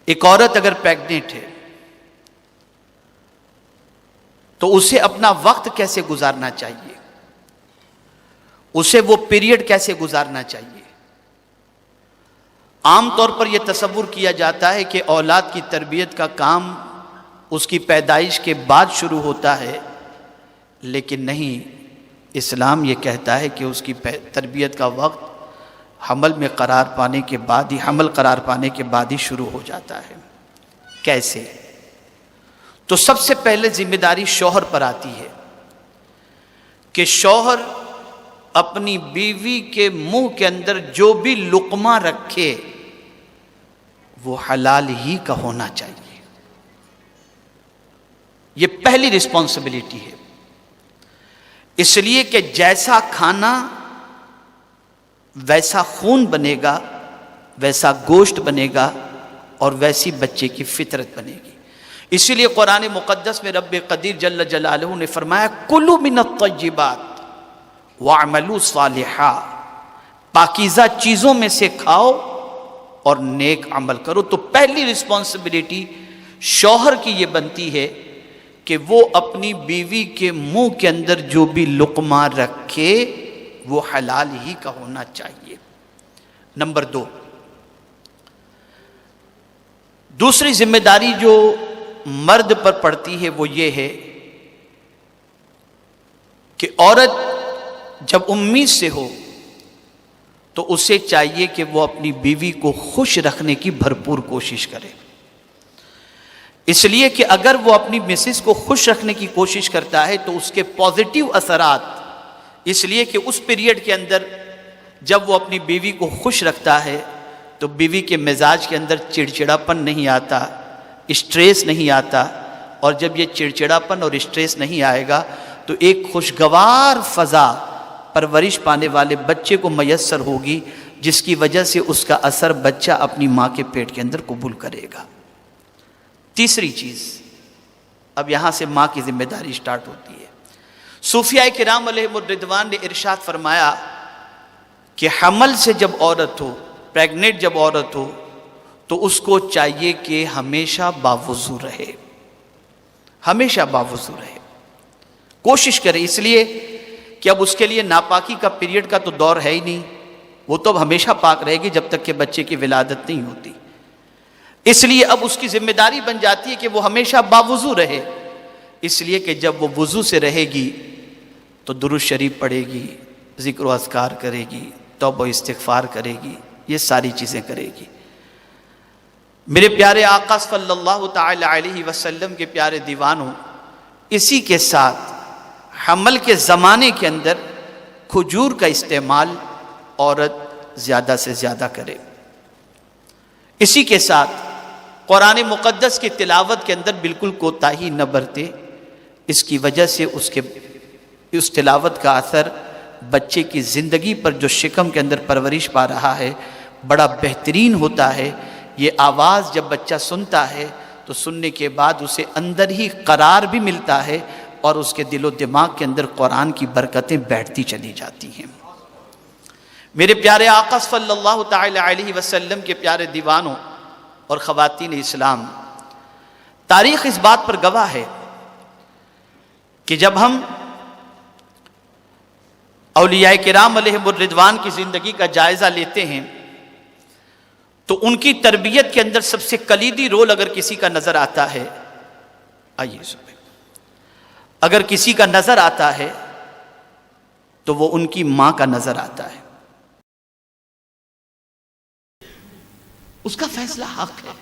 ایک عورت اگر پیگنٹ ہے تو اسے اپنا وقت کیسے گزارنا چاہیے، اسے وہ پیریڈ کیسے گزارنا چاہیے؟ عام طور پر یہ تصور کیا جاتا ہے کہ اولاد کی تربیت کا کام اس کی پیدائش کے بعد شروع ہوتا ہے، لیکن نہیں، اسلام یہ کہتا ہے کہ اس کی تربیت کا وقت حمل قرار پانے کے بعد ہی شروع ہو جاتا ہے۔ کیسے؟ تو سب سے پہلے ذمہ داری شوہر پر آتی ہے کہ شوہر اپنی بیوی کے منہ کے اندر جو بھی لقمہ رکھے وہ حلال ہی کا ہونا چاہیے۔ یہ پہلی رسپانسبلٹی ہے، اس لیے کہ جیسا کھانا ویسا خون بنے گا، ویسا گوشت بنے گا، اور ویسی بچے کی فطرت بنے گی۔ اسی لیے قرآن مقدس میں رب قدیر جل جلالہ نے فرمایا کلوا من الطیبات وَاعْمَلُوا صَالِحًا، پاکیزہ چیزوں میں سے کھاؤ اور نیک عمل کرو۔ تو پہلی رسپانسبلٹی شوہر کی یہ بنتی ہے کہ وہ اپنی بیوی کے منہ کے اندر جو بھی لقمہ رکھے وہ حلال ہی کا ہونا چاہیے۔ نمبر 2، دوسری ذمہ داری جو مرد پر پڑتی ہے وہ یہ ہے کہ عورت جب امید سے ہو تو اسے چاہیے کہ وہ اپنی بیوی کو خوش رکھنے کی بھرپور کوشش کرے، اس لیے کہ اگر وہ اپنی مسز کو خوش رکھنے کی کوشش کرتا ہے تو اس کے پازیٹیو اثرات، اس لیے کہ اس پیریڈ کے اندر جب وہ اپنی بیوی کو خوش رکھتا ہے تو بیوی کے مزاج کے اندر چڑچڑاپن نہیں آتا، اسٹریس نہیں آتا، اور جب یہ چڑچڑاپن اور اسٹریس نہیں آئے گا تو ایک خوشگوار فضا پرورش پانے والے بچے کو میسر ہوگی، جس کی وجہ سے اس کا اثر بچہ اپنی ماں کے پیٹ کے اندر قبول کرے گا۔ تیسری چیز، اب یہاں سے ماں کی ذمہ داری سٹارٹ ہوتی ہے۔ صوفیاء کرام علیہم الرضوان نے ارشاد فرمایا کہ حمل سے جب عورت ہو، پریگننٹ جب عورت ہو، تو اس کو چاہیے کہ ہمیشہ باوضو رہے، ہمیشہ باوضو رہے، کوشش کرے، اس لیے کہ اب اس کے لیے ناپاکی کا پیریڈ کا تو دور ہے ہی نہیں، وہ تو اب ہمیشہ پاک رہے گی جب تک کہ بچے کی ولادت نہیں ہوتی۔ اس لیے اب اس کی ذمہ داری بن جاتی ہے کہ وہ ہمیشہ باوضو رہے، اس لیے کہ جب وہ وضو سے رہے گی تو درود شریف پڑھے گی، ذکر و اذکار کرے گی، توبہ و استغفار کرے گی، یہ ساری چیزیں کرے گی۔ میرے پیارے آقا صلی اللہ تعالی علیہ وسلم کے پیارے دیوانوں، اسی کے ساتھ حمل کے زمانے کے اندر کھجور کا استعمال عورت زیادہ سے زیادہ کرے۔ اسی کے ساتھ قرآن مقدس کی تلاوت کے اندر بالکل کوتاہی نہ برتے، اس کی وجہ سے اس تلاوت کا اثر بچے کی زندگی پر جو شکم کے اندر پرورش پا رہا ہے بڑا بہترین ہوتا ہے۔ یہ آواز جب بچہ سنتا ہے تو سننے کے بعد اسے اندر ہی قرار بھی ملتا ہے اور اس کے دل و دماغ کے اندر قرآن کی برکتیں بیٹھتی چلی جاتی ہیں۔ میرے پیارے آقا صلی اللہ تعالی علیہ وسلم کے پیارے دیوانوں اور خواتین اسلام، تاریخ اس بات پر گواہ ہے کہ جب ہم اولیاء کرام علیہم الرضوان کی زندگی کا جائزہ لیتے ہیں تو ان کی تربیت کے اندر سب سے کلیدی رول اگر کسی کا نظر آتا ہے، آئیے سنیں، اگر کسی کا نظر آتا ہے تو وہ ان کی ماں کا نظر آتا ہے۔ اس کا فیصلہ حق ہے۔